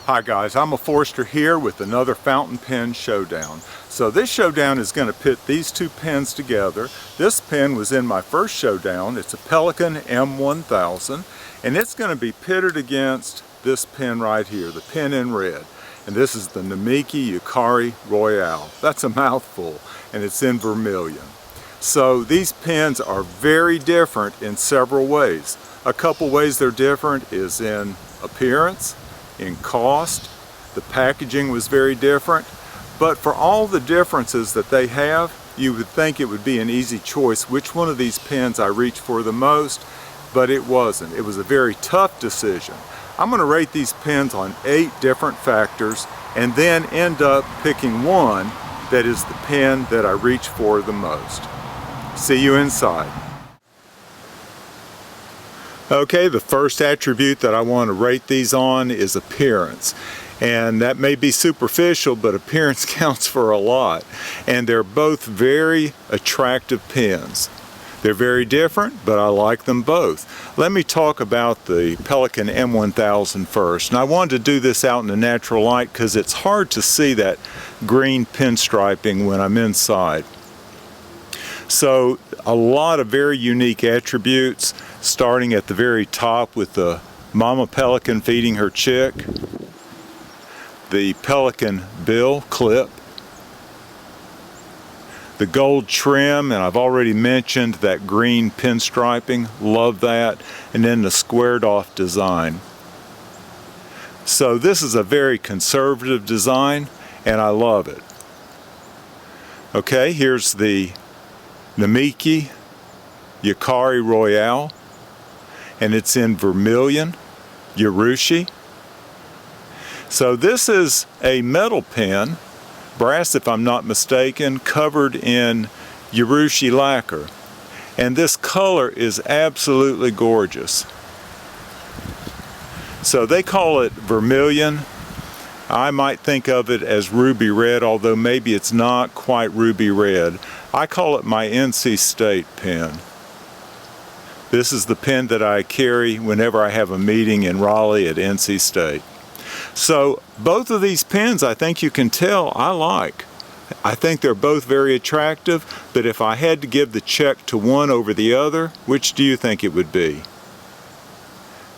Hi guys, I'm a Forester here with another fountain pen showdown. So this showdown is going to pit these two pens together. This pen was in my first showdown. It's a Pelikan M1000 and it's going to be pitted against this pen right here, the pen in red. And this is the Namiki Yukari Royale. That's a mouthful and it's in vermilion. So these pens are very different in several ways. A couple ways they're different is in appearance, in cost. The packaging was very different, but for all the differences that they have, you would think it would be an easy choice which one of these pens I reached for the most, but it wasn't. It was a very tough decision. I'm going to rate these pens on 8 different factors and then end up picking one that is the pen that I reach for the most. See you inside. Okay, the first attribute that I want to rate these on is appearance. And that may be superficial, but appearance counts for a lot. And they're both very attractive pens. They're very different, but I like them both. Let me talk about the Pelikan M1000 first. And I wanted to do this out in the natural light because it's hard to see that green pinstriping when I'm inside. So a lot of very unique attributes, starting at the very top with the mama pelican feeding her chick, the pelican bill clip, the gold trim, and I've already mentioned that green pinstriping, love that, and then the squared off design. So this is a very conservative design and I love it. Okay, here's the Namiki Yukari Royale, and it's in vermilion, urushi. So this is a metal pen, brass if I'm not mistaken, covered in urushi lacquer. And this color is absolutely gorgeous. So they call it vermilion. I might think of it as ruby red, although maybe it's not quite ruby red. I call it my NC State pen. This is the pen that I carry whenever I have a meeting in Raleigh at NC State. So both of these pens, I think you can tell, I like. I think they're both very attractive, but if I had to give the check to one over the other, which do you think it would be?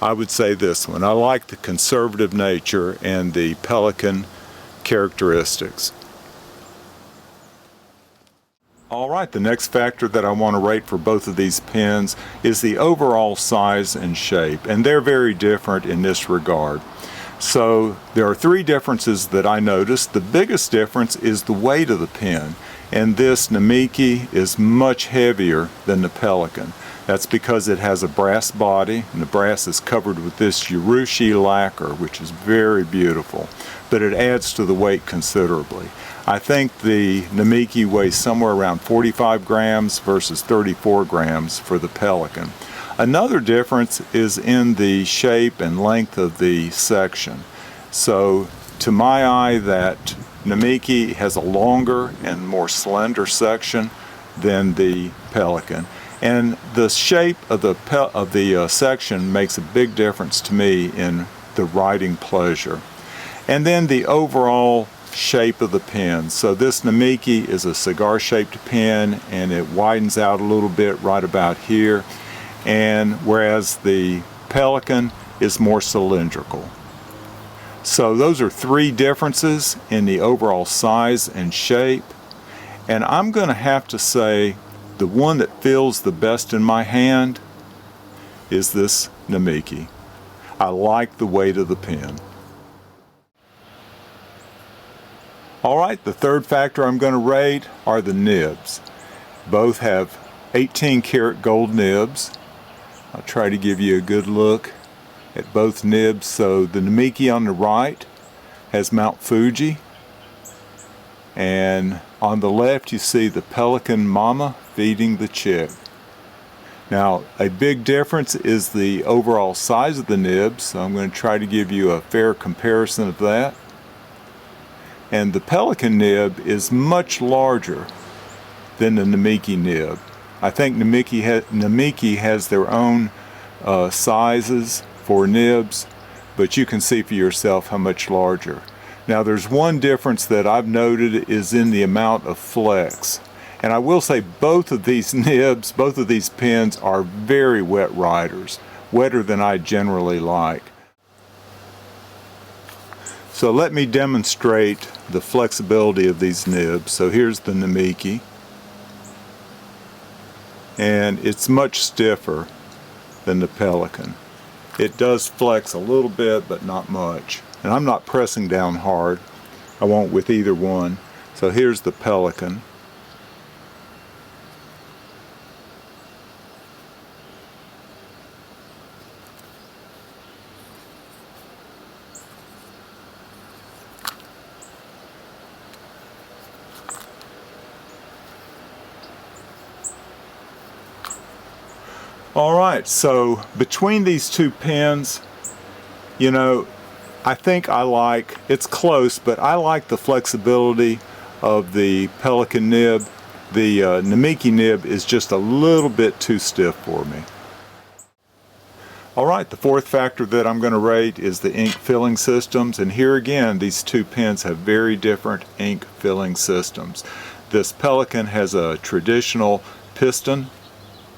I would say this one. I like the conservative nature and the Pelikan characteristics. Alright, the next factor that I want to rate for both of these pens is the overall size and shape, and they're very different in this regard. So there are 3 differences that I noticed. The biggest difference is the weight of the pen, and this Namiki is much heavier than the Pelikan. That's because it has a brass body, and the brass is covered with this urushi lacquer, which is very beautiful, but it adds to the weight considerably. I think the Namiki weighs somewhere around 45 grams versus 34 grams for the Pelikan. Another difference is in the shape and length of the section. So to my eye, that Namiki has a longer and more slender section than the Pelikan. And the shape of the section makes a big difference to me in the writing pleasure. And then the overall shape of the pen. So this Namiki is a cigar-shaped pen and it widens out a little bit right about here, and whereas the Pelikan is more cylindrical. So those are 3 differences in the overall size and shape, and I'm going to have to say the one that feels the best in my hand is this Namiki. I like the weight of the pen. Alright, the third factor I'm going to rate are the nibs. Both have 18 karat gold nibs. I'll try to give you a good look at both nibs. So the Namiki on the right has Mount Fuji, and on the left you see the Pelikan mama feeding the chick. Now a big difference is the overall size of the nibs, so I'm going to try to give you a fair comparison of that. And the Pelikan nib is much larger than the Namiki nib. I think Namiki has their own sizes for nibs, but you can see for yourself how much larger. Now there's one difference that I've noted is in the amount of flex. And I will say both of these nibs, both of these pens are very wet riders, wetter than I generally like. So let me demonstrate the flexibility of these nibs. So here's the Namiki, and it's much stiffer than the Pelikan. It does flex a little bit, but not much. And I'm not pressing down hard. I won't with either one. So here's the Pelikan. Alright, so between these two pens, you know, I think it's close, but I like the flexibility of the Pelikan nib. The Namiki nib is just a little bit too stiff for me. Alright, the fourth factor that I'm going to rate is the ink filling systems, and here again these two pens have very different ink filling systems. This Pelikan has a traditional piston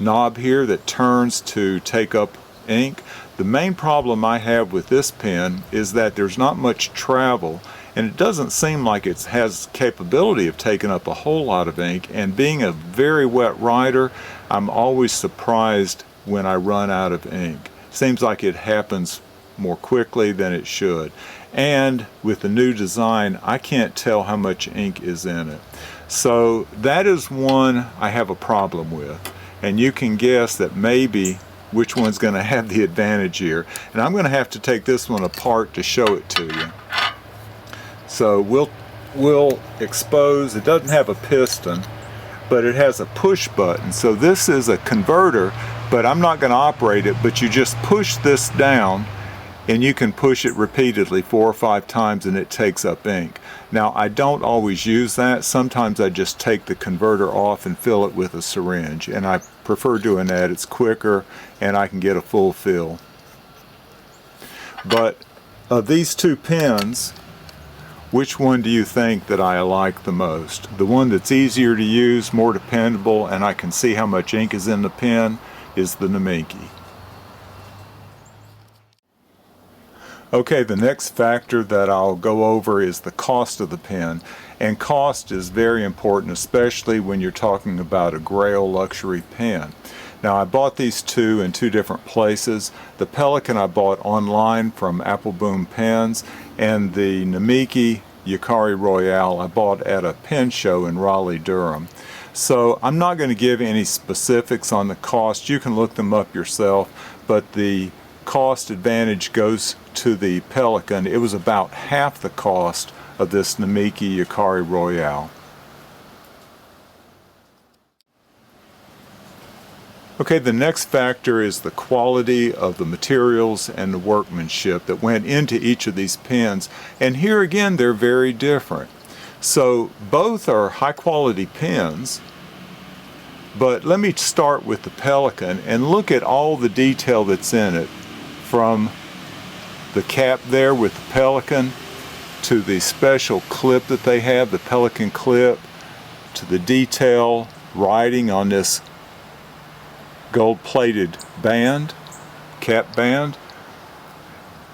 knob here that turns to take up ink. The main problem I have with this pen is that there's not much travel, and it doesn't seem like it has capability of taking up a whole lot of ink, and being a very wet writer, I'm always surprised when I run out of ink. Seems like it happens more quickly than it should. And with the new design, I can't tell how much ink is in it. So that is one I have a problem with. And you can guess that maybe which one's going to have the advantage here. And I'm going to have to take this one apart to show it to you. So we'll expose, it doesn't have a piston, but it has a push button. So this is a converter, but I'm not going to operate it, but you just push this down and you can push it repeatedly 4 or 5 times and it takes up ink. Now I don't always use that. Sometimes I just take the converter off and fill it with a syringe, and I prefer doing that. It's quicker and I can get a full fill. But of these two pens, which one do you think that I like the most? The one that's easier to use, more dependable, and I can see how much ink is in the pen is the Namiki. Okay, the next factor that I'll go over is the cost of the pen. And cost is very important, especially when you're talking about a Grail luxury pen. Now I bought these two in two different places. The Pelikan I bought online from Apple Boom Pens, and the Namiki Yukari Royale I bought at a pen show in Raleigh, Durham. So I'm not going to give any specifics on the cost. You can look them up yourself, but the cost advantage goes to the Pelikan. It was about half the cost of this Namiki Yukari Royale. Okay, the next factor is the quality of the materials and the workmanship that went into each of these pens, and here again they're very different. So both are high quality pens, but let me start with the Pelikan and look at all the detail that's in it, from the cap there with the Pelikan to the special clip that they have, the Pelikan clip, to the detail writing on this gold-plated band, cap band,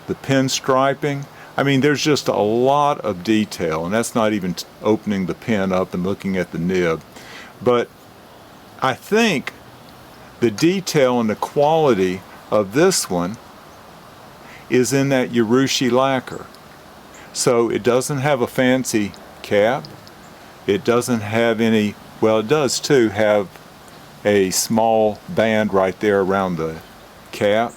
the pin striping. I mean, there's just a lot of detail, and that's not even opening the pen up and looking at the nib. But I think the detail and the quality of this one is in that urushi lacquer. So it doesn't have a fancy cap. It doesn't have any, well, it does too have a small band right there around the cap,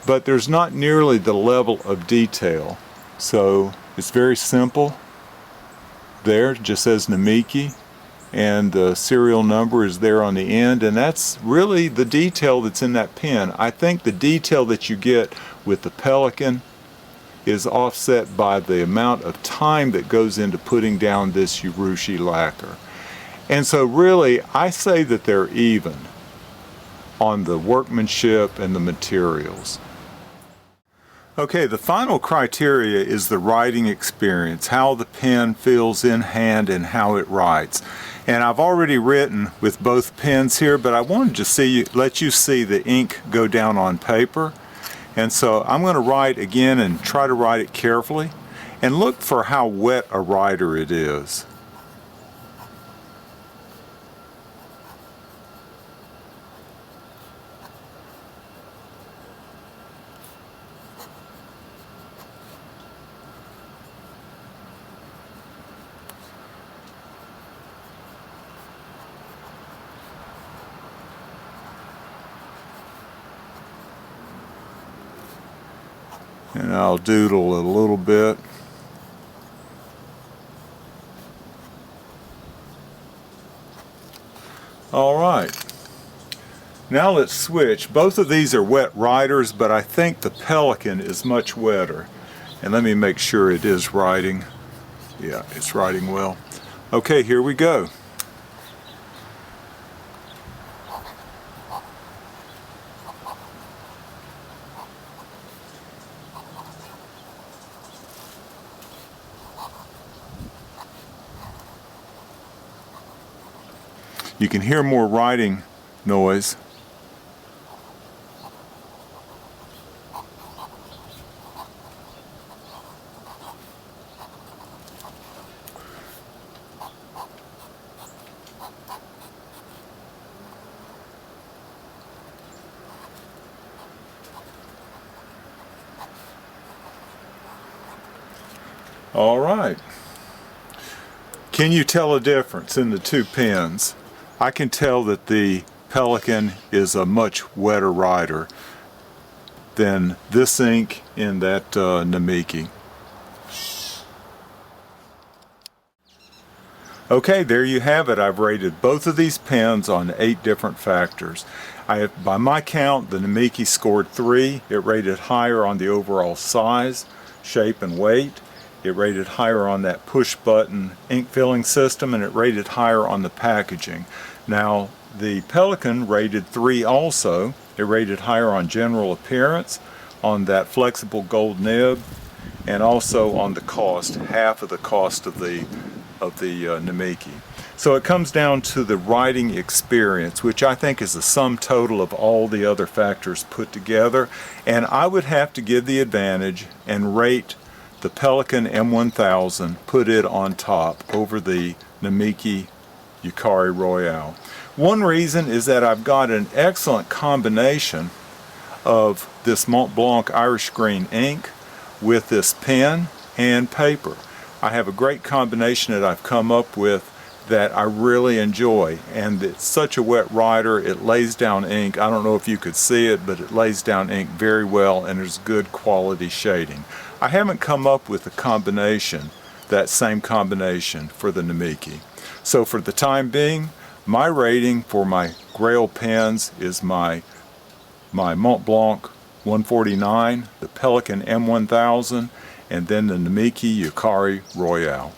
but there's not nearly the level of detail. So it's very simple. There it just says Namiki, and the serial number is there on the end, and that's really the detail that's in that pen. I think the detail that you get with the Pelikan is offset by the amount of time that goes into putting down this urushi lacquer. And so really, I say that they're even on the workmanship and the materials. Okay, the final criteria is the writing experience, how the pen feels in hand and how it writes. And I've already written with both pens here, but I wanted to let you see the ink go down on paper. And so I'm going to write again and try to write it carefully and look for how wet a writer it is. And I'll doodle a little bit. All right. Now let's switch. Both of these are wet writers, but I think the Pelikan is much wetter. And let me make sure it is writing. Yeah, it's writing well. Okay, here we go. You can hear more writing noise. All right. Can you tell a difference in the two pens? I can tell that the Pelikan is a much wetter writer than this ink in that Namiki. Okay, there you have it. I've rated both of these pens on 8 different factors. By my count, the Namiki scored 3. It rated higher on the overall size, shape, and weight. It rated higher on that push button ink filling system, and it rated higher on the packaging. Now the Pelikan rated 3 also. It rated higher on general appearance, on that flexible gold nib, and also on the cost, half of the cost of the Namiki. So it comes down to the writing experience, which I think is the sum total of all the other factors put together, and I would have to give the advantage and rate the Pelikan M1000, put it on top over the Namiki Yukari Royale. One reason is that I've got an excellent combination of this Mont Blanc Irish Green ink with this pen and paper. I have a great combination that I've come up with that I really enjoy, and it's such a wet writer. It lays down ink. I don't know if you could see it, but it lays down ink very well, and there's good quality shading. I haven't come up with a combination, that same combination for the Namiki. So for the time being, my rating for my Grail pens is my Mont Blanc 149, the Pelikan M1000, and then the Namiki Yukari Royale.